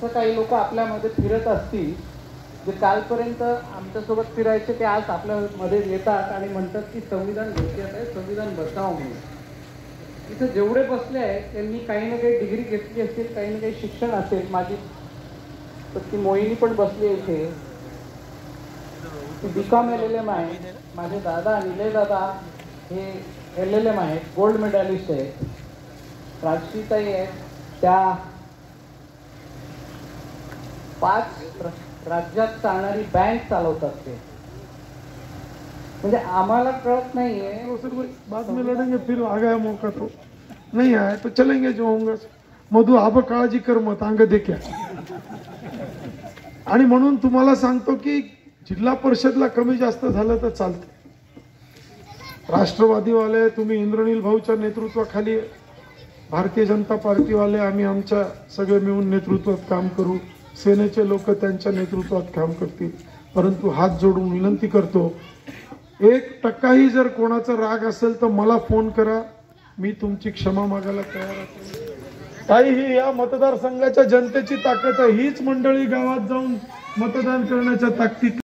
असं काही लोक आपल्यामध्ये फिरत असतील जे कालपर्यंत आमच्यासोबत फिरायचे ते आज आपल्यामध्ये येतात आणि म्हणतात की संविधान घेतले आहे, संविधान बचाव म्हणून. इथे जेवढे बसले आहेत त्यांनी काही ना काही डिग्री घेतली असतील, काही ना काही शिक्षण असेल. माझी ती मोहिनी पण बसली आहे इथे, BCom LLM आहे. माझे दादा निलय दादा हे LLM आहेत, गोल्ड मेडलिस्ट आहेत. राजश्रीताई आहेत, त्या 5 राज्यात चालणारी बँक चालवतात. ते म्हणजे आम्हाला कळत नाहीये. बाद में लड़ेंगे, फिर आ गया मौका तो नहीं आया तो चलेंगे जो होंगे. मधु आब काळजी कर मत अंग देखा. आणि म्हणून तुम्हाला सांगतो की जिल्हा परिषदला कमी जास्त झालं तर चालतं. राष्ट्रवादीवाले तुम्ही इंद्रनील भाऊच्या नेतृत्वाखाली, भारतीय जनता पार्टीवाले आम्ही आमच्या सगळे मिळून नेतृत्वात काम करू. सेनेचे लोक त्यांच्या नेतृत्वात काम करतील. परंतु हात जोडून विनंती करतो, 1% जर कोणाचा राग असेल तर मला फोन करा, मी तुमची क्षमा मागायला तयार आहे. ताई, ही या मतदारसंघाच्या जनतेची ताकद आहे. हीच मंडळी गावात जाऊन मतदान करण्याच्या ताकदीत